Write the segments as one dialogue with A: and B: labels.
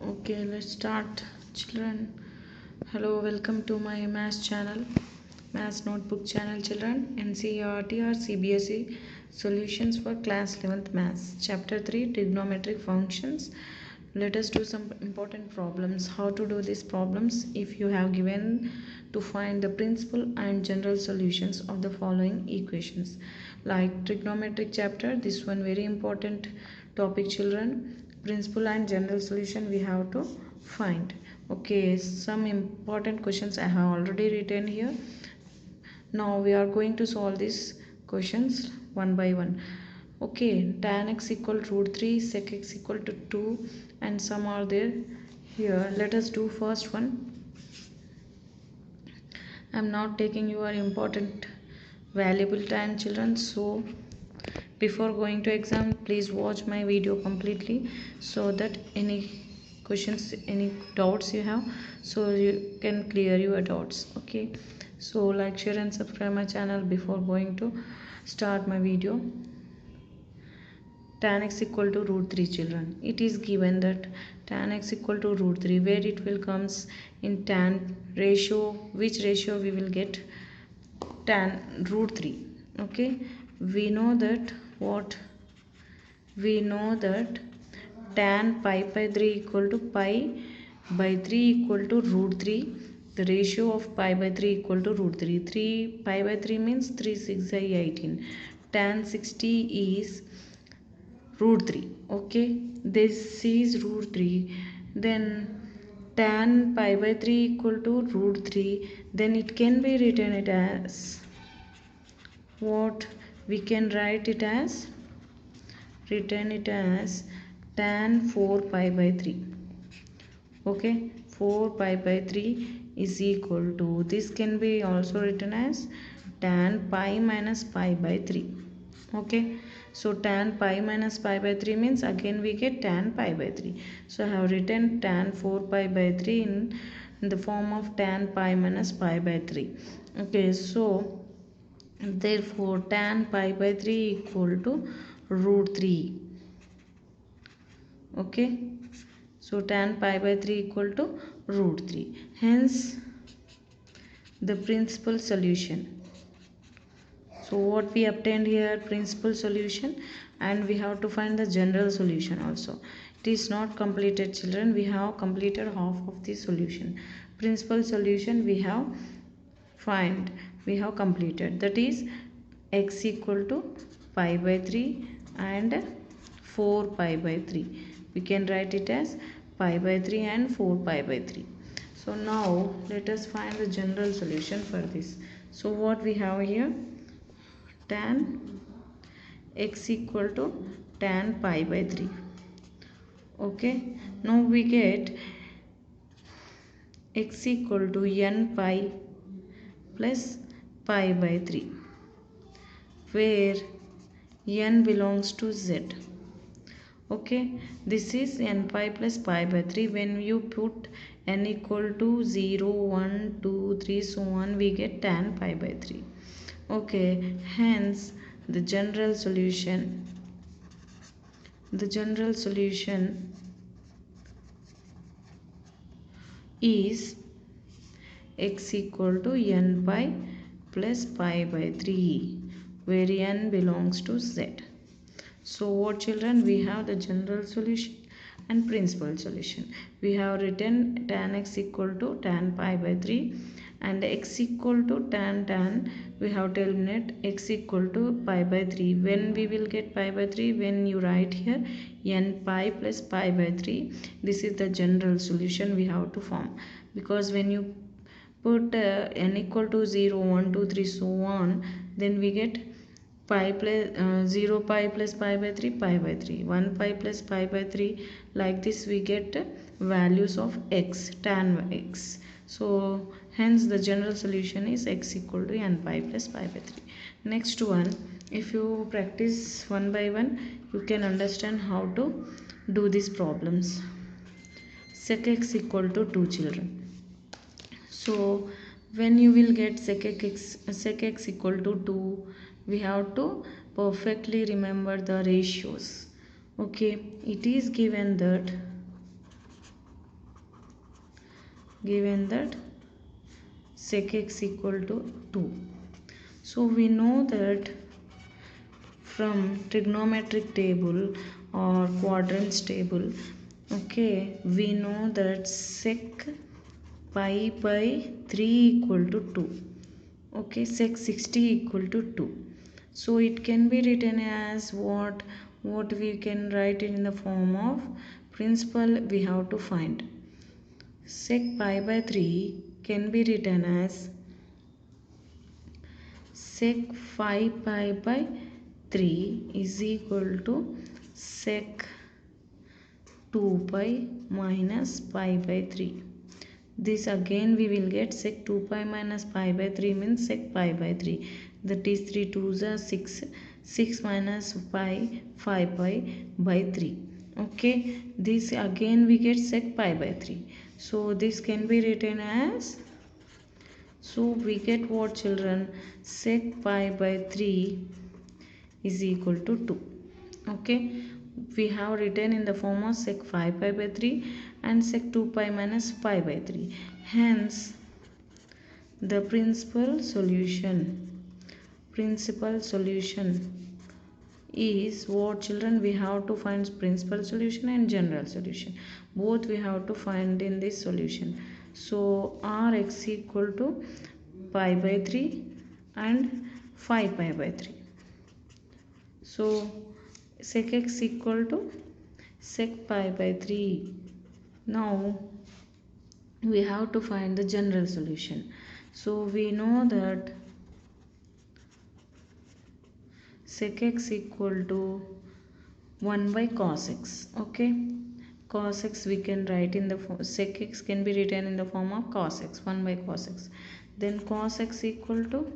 A: Okay, let's start, children. Hello, welcome to my math channel, math notebook channel, children. NCERT or CBSE solutions for class 11th maths. Chapter 3 Trigonometric functions. Let us do some important problems. How to do these problems? If you have given to find the principal and general solutions of the following equations, like trigonometric chapter, this one very important topic, children. Principal and general solution we have to find. Okay, some important questions I have already written here. Now we are going to solve these questions one by one. Okay, tan x equal to root 3, sec x equal to 2, and some are there here. Let us do first one. I am not taking your important valuable time, children, so before going to exam, please watch my video completely so that any questions, any doubts you have, so you can clear your doubts. Okay, so like, share and subscribe my channel before going to start my video. Tan x equal to root 3, children. It is given that tan x equal to root 3, where it will comes in tan ratio, which ratio we will get? Tan root 3. Okay, we know that what? We know that tan pi by 3 equal to pi by 3 equal to root 3. The ratio of pi by 3 equal to root 3. 3 pi by 3 means 3 6 18. Tan 60 is root 3. Okay, this is root 3. Then tan pi by 3 equal to root 3. Then it can be written it as what? We can write it as, written it as tan 4 pi by 3. Okay, 4 pi by 3 is equal to, this can be also written as tan pi minus pi by 3. Okay, so tan pi minus pi by 3 means again we get tan pi by 3. So I have written tan 4 pi by 3 in the form of tan pi minus pi by 3. Okay, so therefore tan pi by 3 equal to root 3. Okay, so tan pi by 3 equal to root 3. Hence the principal solution. So what we obtained here? Principal solution, and we have to find the general solution also. It is not completed, children. We have completed half of the solution. Principal solution we have we have completed, that is x equal to pi by 3 and 4 pi by 3. We can write it as pi by 3 and 4 pi by 3. So now let us find the general solution for this. So what we have here? Tan x equal to tan pi by 3. Okay, now we get x equal to n pi plus pi by 3, where n belongs to z. Okay, this is n pi plus pi by 3. When you put n equal to 0 1 2 3 so on, we get tan pi by 3. Okay, hence the general solution is x equal to n pi plus pi by 3, where n belongs to z. So what, children? We have the general solution and principal solution. We have written tan x equal to tan pi by 3 and x equal to tan we have to eliminate x equal to pi by 3. When we will get pi by 3? When you write here n pi plus pi by 3, this is the general solution we have to form, because when you put n equal to 0 1 2 3 so on, then we get pi plus 0 pi plus pi by 3 pi by 3, 1 pi plus pi by 3, like this we get values of x, tan x. So hence the general solution is x equal to n pi plus pi by 3. Next one, if you practice one by one, you can understand how to do these problems. Sec x equal to 2, children. So when you will get sec x equal to 2, we have to perfectly remember the ratios. Okay, it is given that given that sec x equal to 2. So we know that from trigonometric table or quadrants table, okay, we know that sec pi by 3 equal to 2. Okay, sec 60 equal to 2. So it can be written as what we can write it in the form of principal we have to find. Sec pi by 3 can be written as sec 5 pi by 3 is equal to sec 2 pi minus pi by 3. This again we will get sec 2 pi minus pi by 3 means sec pi by 3. That is 3 2s are 6. 6 minus pi 5 pi by 3. Okay, this again we get sec pi by 3. So this can be written as, so we get what children, sec pi by 3 is equal to 2. Okay, we have written in the form of sec 5 pi by 3 and sec 2 pi minus pi by 3. Hence the principal solution is what children, we have to find principal solution and general solution. Both we have to find in this solution. So Rx equal to pi by 3 and 5 pi by 3. So sec x equal to sec pi by 3. Now we have to find the general solution. So we know that sec x equal to 1 by cos x. Okay, cos x we can write in the sec x can be written in the form of cos x, 1 by cos x. Then cos x equal to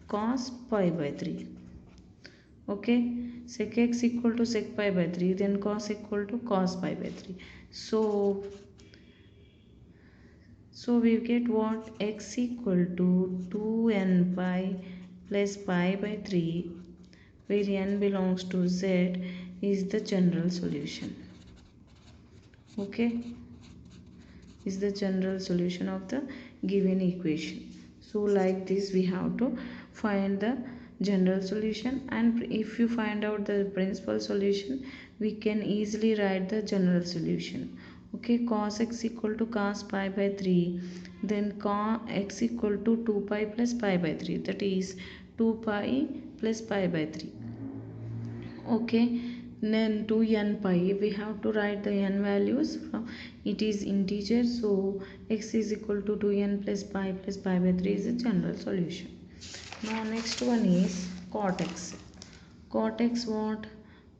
A: cos pi by 3. Okay, sec x equal to sec pi by 3, then cos equal to cos pi by 3. So we get what, x equal to 2n pi plus pi by 3, where n belongs to z, is the general solution. Okay, is the general solution of the given equation. So like this we have to find the general solution, and if you find out the principal solution, we can easily write the general solution. Okay, cos x equal to cos pi by 3, then cos x equal to 2 pi plus pi by 3, that is 2 pi plus pi by 3. Okay, then 2n pi, we have to write the n values from, it is integer, so x is equal to 2n plus pi by 3 is a general solution. Now next one is cot x. Cot x what?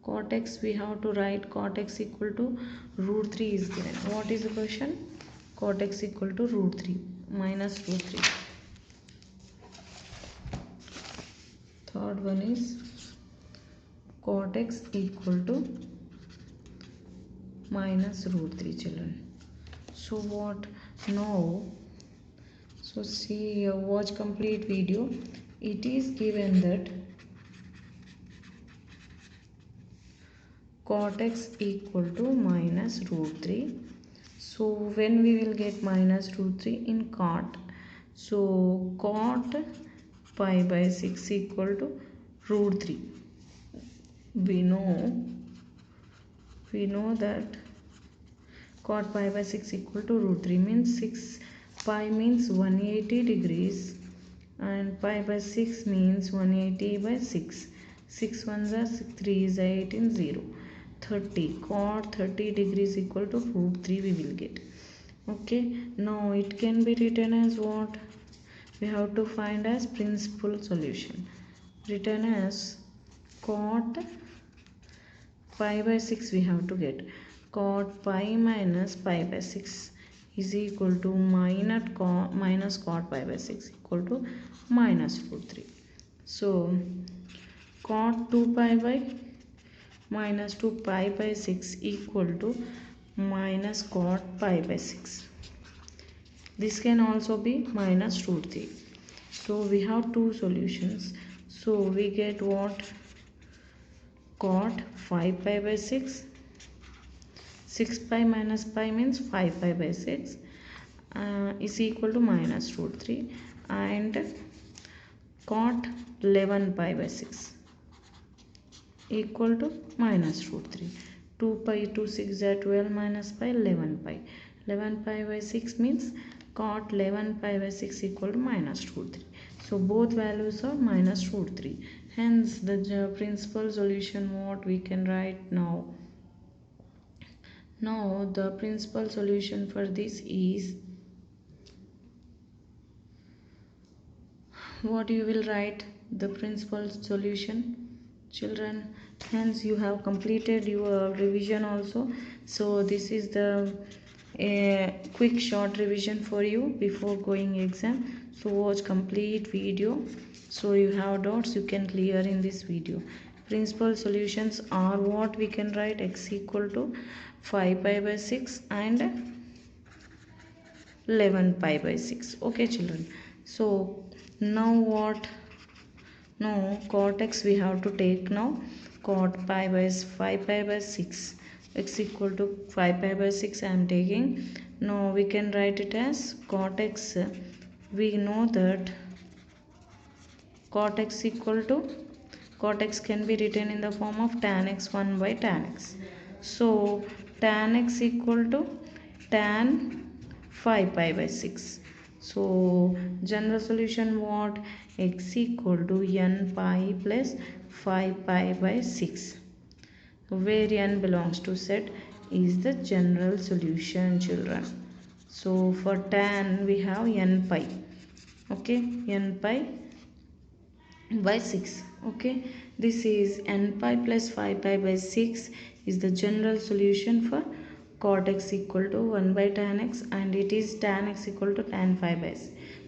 A: Cot x we have to write cot x equal to root 3 is given. What is the question? Cot x equal to root 3 minus root 3. Third one is cot x equal to minus root 3 children. So what now? So see here, watch complete video. It is given that cot x equal to minus root 3. So when we will get minus root 3 in cot, so cot pi by 6 equal to root 3. We know that cot pi by 6 equal to root 3 means 6 pi means 180 degrees and pi by 6 means 180 by 6. 6 ones are 6, 3 is 18, 0. 30. Cot 30 degrees equal to root 3 we will get. Okay, now it can be written as what? We have to find as principal solution. Written as cot pi by 6 we have to get. Cot pi minus pi by 6 is equal to minus cot pi by 6 equal to minus root 3. So cot 2 pi by minus 2 pi by 6 equal to minus cot pi by 6. This can also be minus root 3. So we have two solutions. So we get what? Cot 5 pi by 6. 6 pi minus pi means 5 pi by 6. is equal to minus root 3, and cot 11 pi by 6 equal to minus root 3. 2 pi 2 6 are 12 minus pi 11 pi. 11 pi by 6 means cot 11 pi by 6 equal to minus root 3. So both values are minus root 3. Hence the principal solution what we can write now. Now the principal solution for this is, what you will write the principal solution, children. Hence you have completed your revision also. So this is the quick short revision for you before going exam. So watch complete video, so you have doubts you can clear in this video. Principal solutions are what we can write: x equal to 5 pi by 6 and 11 pi by 6. Okay children, so now what? Now cot x we have to take now. Cot pi by 5 pi by 6, x equal to 5 pi by 6 I am taking. Now we can write it as cot x. We know that cot x equal to, cot x can be written in the form of tan x 1 by tan x. So tan x equal to tan 5 pi by 6. So general solution what? X equal to n pi plus 5 pi by 6, where n belongs to set, is the general solution, children. So for tan we have n pi. Okay, n pi by 6. Okay, this is n pi plus 5 pi by 6 is the general solution for cot x equal to 1 by tan x, and it is tan x equal to tan 5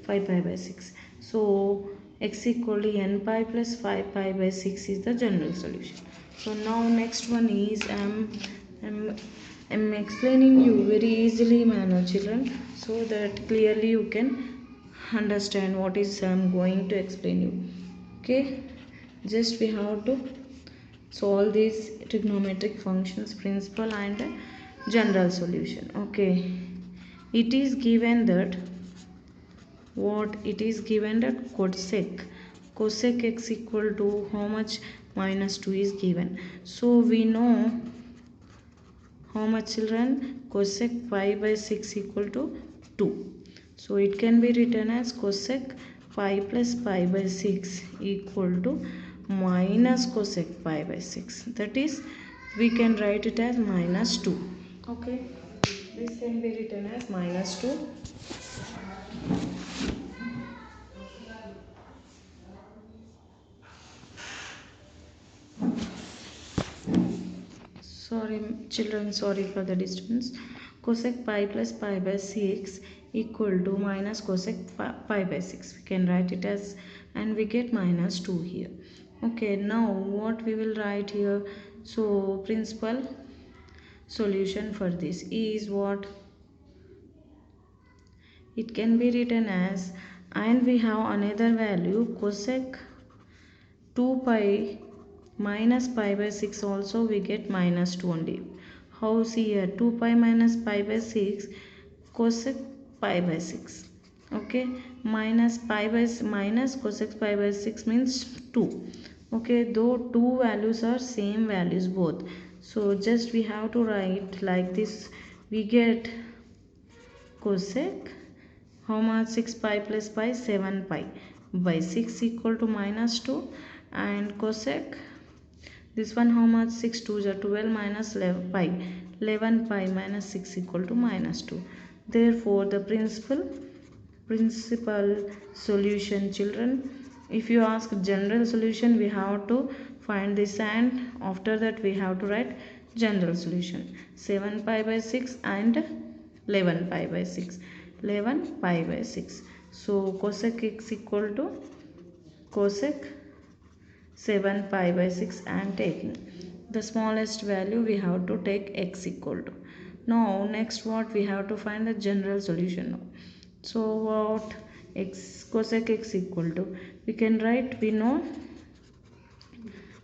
A: pi by 6. So x equal to n pi plus 5 pi by 6 is the general solution. So now next one is I'm explaining you very easily manner, children, so that clearly you can understand what is I'm going to explain you. Okay, just we have to solve these trigonometric functions, principal and general solution. Okay, it is given that what? It is given that cosec x equal to how much? Minus 2 is given. So we know how much, children? Cosec pi by 6 equal to 2. So it can be written as cosec pi plus pi by 6 equal to minus cosec pi by 6. That is, we can write it as minus 2. Okay, this can be written as minus 2. Sorry children, sorry for the disturbance. Cosec pi plus pi by 6 equal to minus cosec pi by 6. We can write it as, and we get minus 2 here. Okay, now what we will write here? So principal solution for this is what? It can be written as, and we have another value cosec 2 pi minus pi by 6, also we get minus 2 only. How? See here, 2 pi minus pi by 6 cosec pi by 6. Okay, minus pi by minus cosec pi by 6 means 2. Okay, though two values are same values both, so just we have to write like this. We get cosec how much? 6 pi plus pi, 7 pi by 6 equal to minus 2, and cosec this one how much? 6 2s are 12 minus 11 pi, 11 pi minus 6 equal to minus 2. Therefore the principal solution, children, if you ask general solution we have to find this, and after that we have to write general solution. 7 pi by 6 and 11 pi by 6, 11 pi by 6. So cosec x equal to cosec 7 pi by 6 I am taking. The smallest value we have to take x equal to. Now next what? We have to find the general solution now. So what? X cosec x equal to, we can write, we know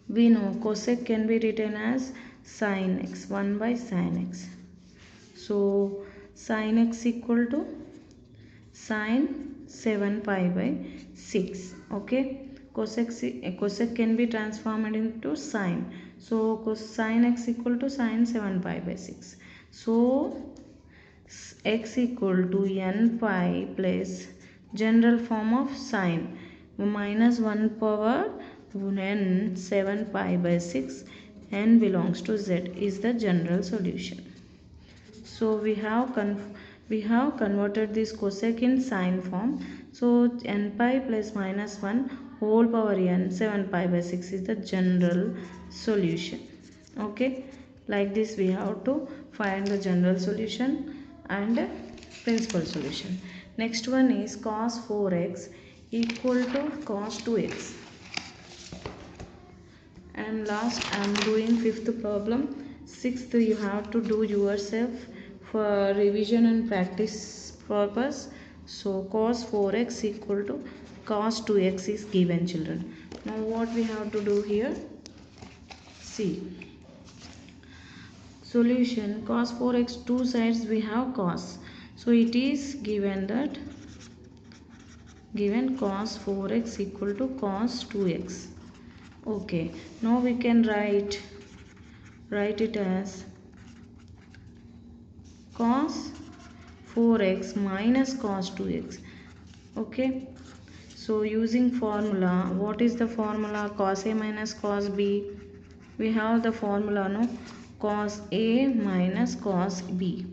A: cosec can be written as sin x 1 by sin x. So sin x equal to sine 7 pi by 6. Okay, cosec can be transformed into sine, so sine x equal to sine 7 pi by 6. So x equal to n pi plus general form of sine minus 1 power n 7 pi by 6, n belongs to z is the general solution. So we have converted this cosec in sine form. So n pi plus minus 1 whole power n 7 pi by 6 is the general solution. Okay, like this we have to find the general solution and principal solution. Next one is cos 4x equal to cos 2x. And last I am doing fifth problem. Sixth you have to do yourself for revision and practice purpose. So cos 4x equal to cos 2x is given, children. Now what we have to do here? See, solution cos 4x, two sides we have cos, so it is given that cos 4x equal to cos 2x. Okay, now we can write it as cos 4x minus cos 2x. Okay, so using formula, what is the formula? Cos a minus cos b. We have the formula, no? Cos a minus cos b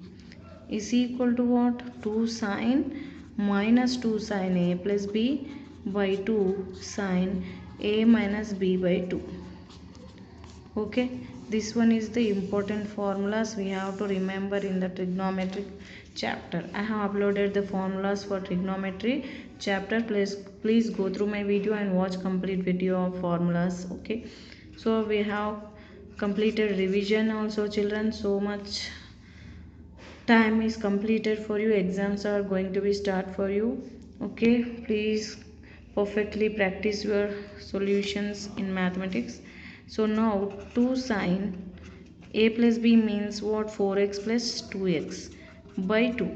A: is equal to what? 2 sin minus 2 sin a plus b by 2 sin a minus b by 2. Okay, this one is the important formulas we have to remember in the trigonometric chapter. I have uploaded the formulas for trigonometry chapter. Please go through my video and watch complete video of formulas. Okay, so we have completed revision also, children. So much time is completed for you. Exams are going to be start for you. Okay, please perfectly practice your solutions in mathematics. So now 2 sin a plus b means what? 4x plus 2x by 2,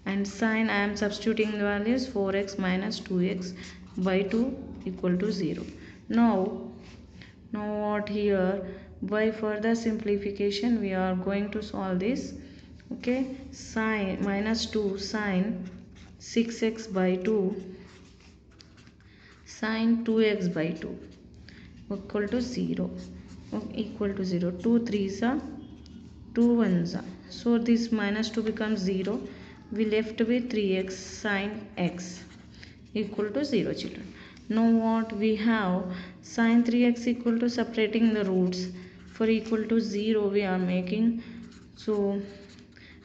A: and sin I am substituting the values 4x minus 2x by 2 equal to 0. Now what here? By further simplification we are going to solve this. Okay, sin minus 2 sin 6x by 2 sin 2x by 2 equal to 0. 2 3s are 2 1s are, so this minus 2 becomes 0. We left with 3x sin x equal to 0, children. Now what we have? Sin 3x equal to, separating the roots for equal to 0 we are making. So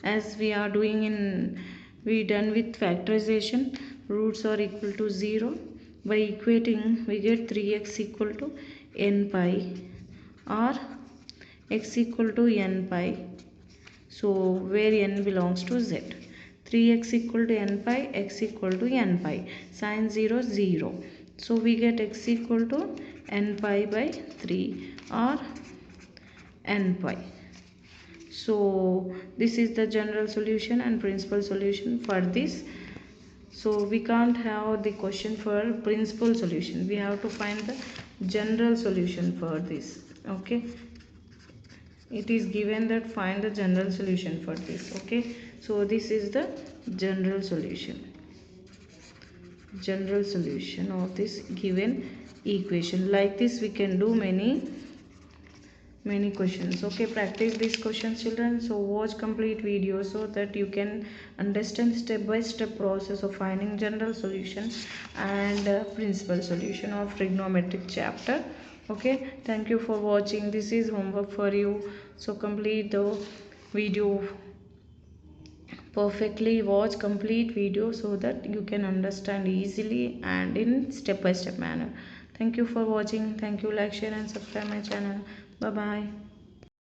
A: as we are doing we done with factorization, roots are equal to 0. By equating we get 3x equal to n pi or x equal to n pi, so where n belongs to z. 3x equal to n pi, x equal to n pi. Sin 0 0, so we get x equal to n pi by 3 or n pi. So this is the general solution and principal solution for this. So we can't have the question for principal solution, we have to find the general solution for this. Okay, it is given that find the general solution for this. Okay, so this is the general solution of this given equation. Like this we can do many questions. Okay, practice these questions, children. So watch complete video so that you can understand step by step process of finding general solution and principal solution of trigonometric chapter. Okay, thank you for watching. This is homework for you, so complete the video perfectly. Watch complete video so that you can understand easily and in step by step manner. Thank you for watching. Thank you. Like, share and subscribe my channel. Bye bye.